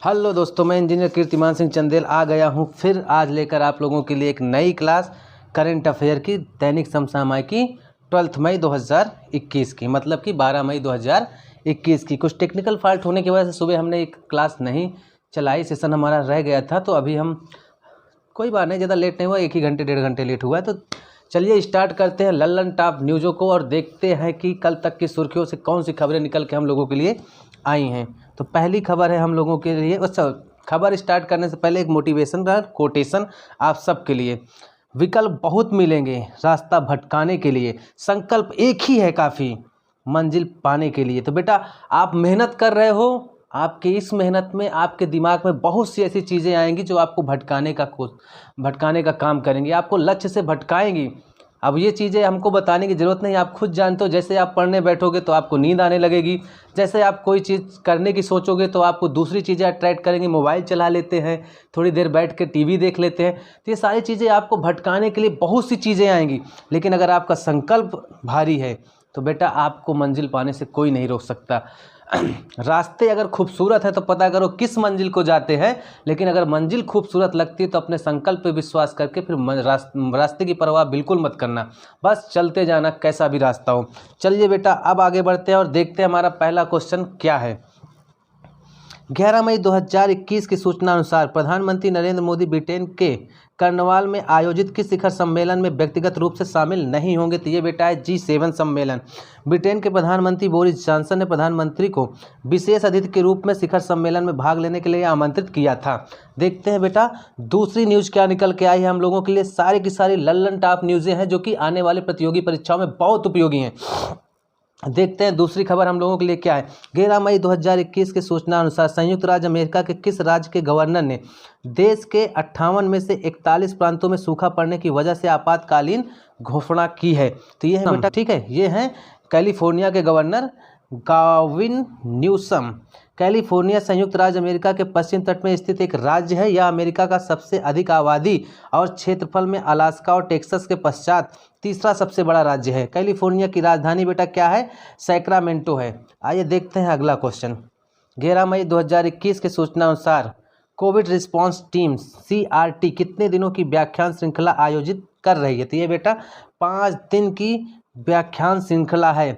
Hello दोस्तों, मैं engineer कीर्तिमान सिंह चंदेल आ गया हूं फिर आज लेकर आप लोगों के लिए एक नई क्लास करंट अफेयर की दैनिक समसामयिकी 12 मई 2021 की, मतलब कि 12 मई 2021 की। कुछ टेक्निकल फॉल्ट होने की वजह से सुबह हमने एक क्लास नहीं चलाई, सेशन हमारा रह गया था। तो अभी हम कोई बात नहीं, ज़्यादा लेट नहीं हुआ, 1 ही घंटे 1.5 घंटे लेट हुआ है। तो चलिए स्टार्ट करते हैं लल्लन टॉप न्यूज़ों को और देखते हैं कि कल तक की सुर्खियों से कौन सी खबरें निकल के हम लोगों के लिए आई हैं। तो पहली खबर है हम लोगों के लिए, अच्छा खबर स्टार्ट करने से पहले एक मोटिवेशन का कोटेशन आप सबके लिए। विकल्प बहुत मिलेंगे रास्ता भटकाने के लिए, संकल्प एक ही है काफ़ी मंजिल पाने के लिए। तो बेटा आप मेहनत कर रहे हो, आपकी इस मेहनत में आपके दिमाग में बहुत सी ऐसी चीज़ें आएंगी जो आपको भटकाने का काम करेंगी, आपको लक्ष्य से भटकाएंगी। अब ये चीज़ें हमको बताने की ज़रूरत नहीं, आप खुद जानते हो। जैसे आप पढ़ने बैठोगे तो आपको नींद आने लगेगी, जैसे आप कोई चीज़ करने की सोचोगे तो आपको दूसरी चीज़ें अट्रैक्ट करेंगी। मोबाइल चला लेते हैं, थोड़ी देर बैठ के टीवी देख लेते हैं, तो ये सारी चीज़ें आपको भटकाने के लिए बहुत सी चीज़ें आएंगी। लेकिन अगर आपका संकल्प भारी है तो बेटा आपको मंजिल पाने से कोई नहीं रोक सकता। रास्ते अगर खूबसूरत है तो पता करो किस मंजिल को जाते हैं, लेकिन अगर मंजिल खूबसूरत लगती है तो अपने संकल्प पे विश्वास करके फिर रास्ते की परवाह बिल्कुल मत करना, बस चलते जाना कैसा भी रास्ता हो। चलिए बेटा अब आगे बढ़ते हैं और देखते हैं हमारा पहला क्वेश्चन क्या है। 11 मई 2021 की सूचना अनुसार प्रधानमंत्री नरेंद्र मोदी ब्रिटेन के कर्नवाल में आयोजित किस शिखर सम्मेलन में व्यक्तिगत रूप से शामिल नहीं होंगे। तो ये बेटा है G7 सम्मेलन। ब्रिटेन के प्रधानमंत्री बोरिस जॉनसन ने प्रधानमंत्री को विशेष अतिथि के रूप में शिखर सम्मेलन में भाग लेने के लिए आमंत्रित किया था। देखते हैं बेटा दूसरी न्यूज़ क्या निकल के आई है हम लोगों के लिए। सारी की सारी लल्लन टॉप न्यूज़ें हैं जो कि आने वाले प्रतियोगी परीक्षाओं में बहुत उपयोगी हैं। देखते हैं दूसरी खबर हम लोगों के लिए क्या है। 11 मई 2021 की सूचना अनुसार संयुक्त राज्य अमेरिका के किस राज्य के गवर्नर ने देश के 58 में से 41 प्रांतों में सूखा पड़ने की वजह से आपातकालीन घोषणा की है। तो ये है बेटा, ठीक है, ये है कैलिफोर्निया के गवर्नर गाविन न्यूसम। कैलिफोर्निया संयुक्त राज्य अमेरिका के पश्चिम तट में स्थित एक राज्य है। यह अमेरिका का सबसे अधिक आबादी और क्षेत्रफल में अलास्का और टेक्सास के पश्चात तीसरा सबसे बड़ा राज्य है। कैलिफोर्निया की राजधानी बेटा क्या है? सैक्रामेंटो है। आइए देखते हैं अगला क्वेश्चन। 11 मई 2021 की सूचना अनुसार कोविड रिस्पांस टीम CRT कितने दिनों की व्याख्यान श्रृंखला आयोजित कर रही है? तो ये बेटा 5 दिन की व्याख्यान श्रृंखला है।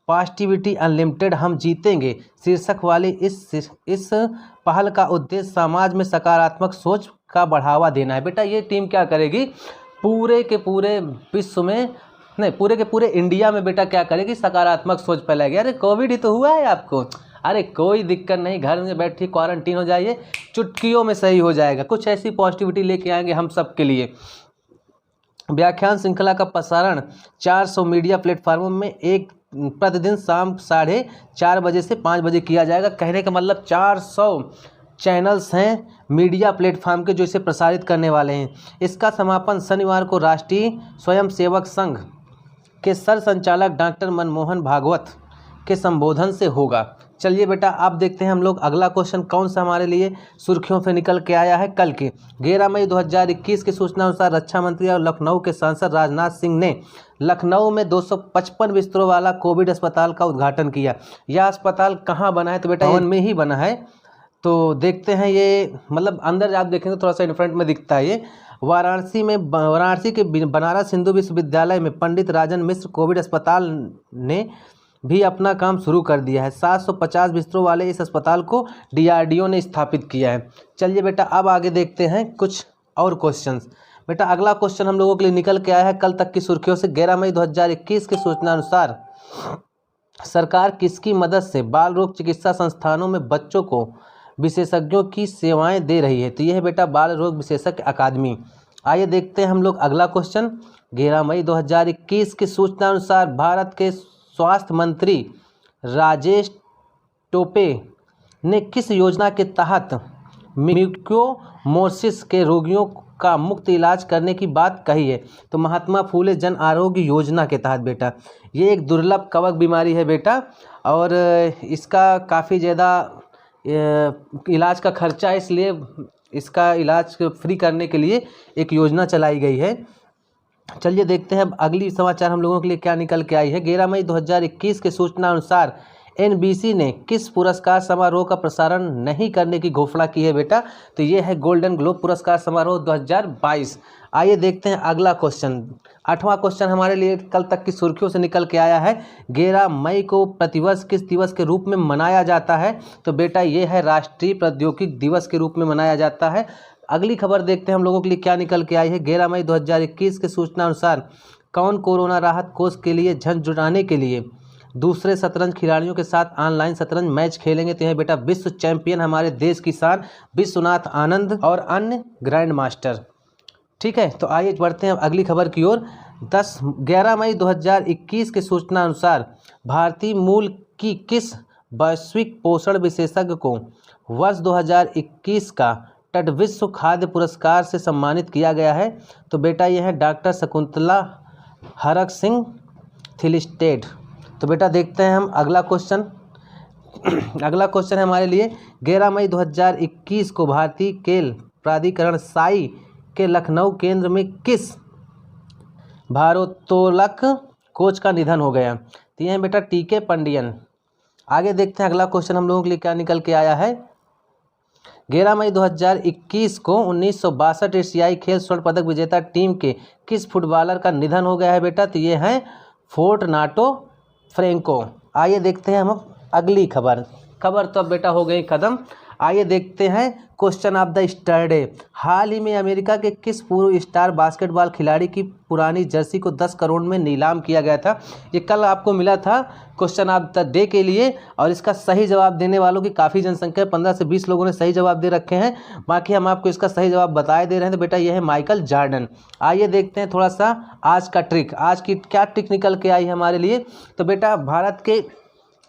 पॉजिटिविटी अनलिमिटेड हम जीतेंगे शीर्षक वाली इस पहल का उद्देश्य समाज में सकारात्मक सोच का बढ़ावा देना है। बेटा ये टीम क्या करेगी? पूरे के पूरे विश्व में नहीं, पूरे के पूरे इंडिया में बेटा क्या करेगी? सकारात्मक सोच फैलाएगी। अरे कोविड ही तो हुआ है आपको, अरे कोई दिक्कत नहीं, घर में बैठिए, क्वारंटीन हो जाइए, चुटकियों में सही हो जाएगा। कुछ ऐसी पॉजिटिविटी लेके आएंगे हम सब के लिए। व्याख्यान श्रृंखला का प्रसारण 400 मीडिया प्लेटफार्मों में एक प्रतिदिन शाम 4:30 बजे से 5 बजे किया जाएगा। कहने का मतलब 400 चैनल्स हैं मीडिया प्लेटफार्म के जो इसे प्रसारित करने वाले हैं। इसका समापन शनिवार को राष्ट्रीय स्वयंसेवक संघ के सर संचालक डॉक्टर मनमोहन भागवत के संबोधन से होगा। चलिए बेटा आप देखते हैं हम लोग अगला क्वेश्चन कौन सा हमारे लिए सुर्खियों से निकल के आया है कल के। 11 मई 2021 की सूचना अनुसार रक्षा मंत्री और लखनऊ के सांसद राजनाथ सिंह ने लखनऊ में 255 बिस्तरों वाला कोविड अस्पताल का उद्घाटन किया। यह अस्पताल कहाँ बना है? तो बेटा भवन में ही बना है। तो देखते हैं, ये मतलब अंदर आप देखेंगे थोड़ा सा इन फ्रंट में दिखता है। ये वाराणसी के बनारस हिंदू विश्वविद्यालय में पंडित राजन मिश्र कोविड अस्पताल ने भी अपना काम शुरू कर दिया है। 750 बिस्तरों वाले इस अस्पताल को DRDO ने स्थापित किया है। चलिए बेटा अब आगे देखते हैं कुछ और क्वेश्चंस। बेटा अगला क्वेश्चन हम लोगों के लिए निकल के आया है कल तक की सुर्खियों से। 11 मई 2021 की सूचना अनुसार सरकार किसकी मदद से बाल रोग चिकित्सा संस्थानों में बच्चों को विशेषज्ञों की सेवाएं दे रही है? तो यह है बेटा बाल रोग विशेषज्ञ अकादमी। आइए देखते हैं हम लोग अगला क्वेश्चन। 11 मई 2021 की सूचना अनुसार भारत के स्वास्थ्य मंत्री राजेश टोपे ने किस योजना के तहत म्यूकोरमाइकोसिस के रोगियों का मुफ्त इलाज करने की बात कही है? तो महात्मा फूले जन आरोग्य योजना के तहत बेटा। ये एक दुर्लभ कवक बीमारी है बेटा, और इसका काफ़ी ज़्यादा इलाज का खर्चा है, इसलिए इसका इलाज फ्री करने के लिए एक योजना चलाई गई है। चलिए देखते हैं अब अगली समाचार हम लोगों के लिए क्या निकल के आई है। 11 मई 2021 के सूचना अनुसार एनबीसी ने किस पुरस्कार समारोह का प्रसारण नहीं करने की घोषणा की है बेटा? तो ये है गोल्डन ग्लोब पुरस्कार समारोह 2022। आइए देखते हैं अगला क्वेश्चन। 8वां क्वेश्चन हमारे लिए कल तक की सुर्खियों से निकल के आया है। 11 मई को प्रतिवर्ष किस दिवस के रूप में मनाया जाता है? तो बेटा ये है राष्ट्रीय प्रौद्योगिकी दिवस के रूप में मनाया जाता है। अगली खबर देखते हैं हम लोगों के लिए क्या निकल के आई है। 11 मई 2021 के सूचना अनुसार कौन कोरोना राहत कोष के लिए धन जुटाने के लिए दूसरे शतरंज खिलाड़ियों के साथ ऑनलाइन शतरंज मैच खेलेंगे? तो यह बेटा विश्व चैंपियन हमारे देश की शान विश्वनाथ आनंद और अन्य ग्रैंड मास्टर। ठीक है, तो आइए बढ़ते हैं अगली खबर की ओर। 11 मई 2021 के सूचना अनुसार भारतीय मूल की किस वैश्विक पोषण विशेषज्ञ को वर्ष 2021 का टड विश्व खाद्य पुरस्कार से सम्मानित किया गया है? तो बेटा यह है डॉक्टर शकुंतला हरक सिंह थिलिस्टेड। तो बेटा देखते हैं हम अगला क्वेश्चन। अगला क्वेश्चन है हमारे लिए 11 मई 2021 को भारतीय खेल प्राधिकरण साई के लखनऊ केंद्र में किस भारोत्तोलक कोच का निधन हो गया? तो यह बेटा टीके पंडियन। आगे देखते हैं अगला क्वेश्चन हम लोगों के लिए क्या निकल के आया है। 11 मई 2021 को 1962 एशियाई खेल स्वर्ण पदक विजेता टीम के किस फुटबॉलर का निधन हो गया है बेटा? तो ये है फोर्टनाटो फ्रेंको। आइए देखते हैं हम अगली खबर। तो अब बेटा हो गई खत्म। आइए देखते हैं क्वेश्चन ऑफ द स्टरडे। हाल ही में अमेरिका के किस पूर्व स्टार बास्केटबॉल खिलाड़ी की पुरानी जर्सी को 10 करोड़ में नीलाम किया गया था? ये कल आपको मिला था क्वेश्चन ऑफ द डे के लिए, और इसका सही जवाब देने वालों की काफ़ी जनसंख्या, 15 से 20 लोगों ने सही जवाब दे रखे हैं। बाकी हम आपको इसका सही जवाब बताए दे रहे हैं। तो बेटा ये है माइकल जॉर्डन। आइए देखते हैं थोड़ा सा आज का ट्रिक। आज की क्या ट्रिक निकल के आई है हमारे लिए? तो बेटा भारत के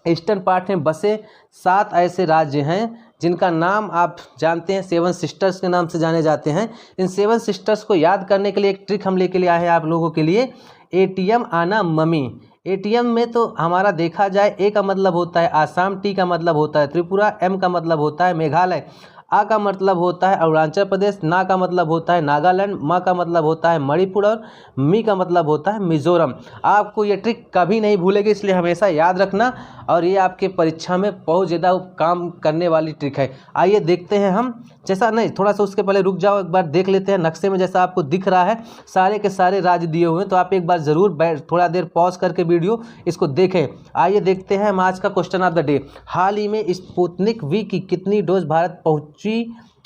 ईस्टर्न पार्ट में बसे 7 ऐसे राज्य हैं जिनका नाम आप जानते हैं 7 सिस्टर्स के नाम से जाने जाते हैं। इन 7 सिस्टर्स को याद करने के लिए एक ट्रिक हम लेके आए हैं आप लोगों के लिए। एटीएम आना मम्मी। एटीएम में तो हमारा देखा जाए ए का मतलब होता है आसाम, टी का मतलब होता है त्रिपुरा, एम का मतलब होता है मेघालय, आ का मतलब होता है अरुणाचल प्रदेश, ना का मतलब होता है नागालैंड, मा का मतलब होता है मणिपुर और मी का मतलब होता है मिजोरम। आपको ये ट्रिक कभी नहीं भूलेगी, इसलिए हमेशा याद रखना, और ये आपके परीक्षा में बहुत ज़्यादा काम करने वाली ट्रिक है। आइए देखते हैं हम, जैसा नहीं थोड़ा सा उसके पहले रुक जाओ, एक बार देख लेते हैं नक्शे में जैसा आपको दिख रहा है सारे के सारे राज्य दिए हुए हैं। तो आप एक बार ज़रूर थोड़ा देर पॉज करके वीडियो इसको देखें। आइए देखते हैं हम आज का क्वेश्चन ऑफ द डे। हाल ही में स्पुतनिक वी की कितनी डोज भारत पहुंची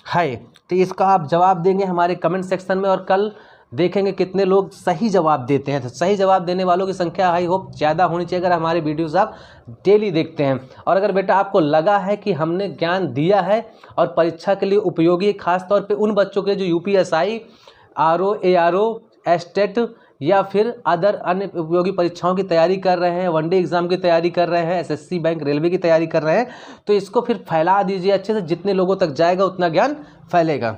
है? तो इसका आप जवाब देंगे हमारे कमेंट सेक्शन में, और कल देखेंगे कितने लोग सही जवाब देते हैं। तो सही जवाब देने वालों की संख्या आई होप ज़्यादा होनी चाहिए अगर हमारे वीडियोस आप डेली देखते हैं। और अगर बेटा आपको लगा है कि हमने ज्ञान दिया है और परीक्षा के लिए उपयोगी है, खासतौर पे उन बच्चों के लिए जो यूपीएसआई, आरओ, एआरओ, एस्टेट या फिर अदर अन्य उपयोगी परीक्षाओं की तैयारी कर रहे हैं, वनडे एग्जाम की तैयारी कर रहे हैं, एसएससी, बैंक, रेलवे की तैयारी कर रहे हैं, तो इसको फिर फैला दीजिए अच्छे से। जितने लोगों तक जाएगा उतना ज्ञान फैलेगा।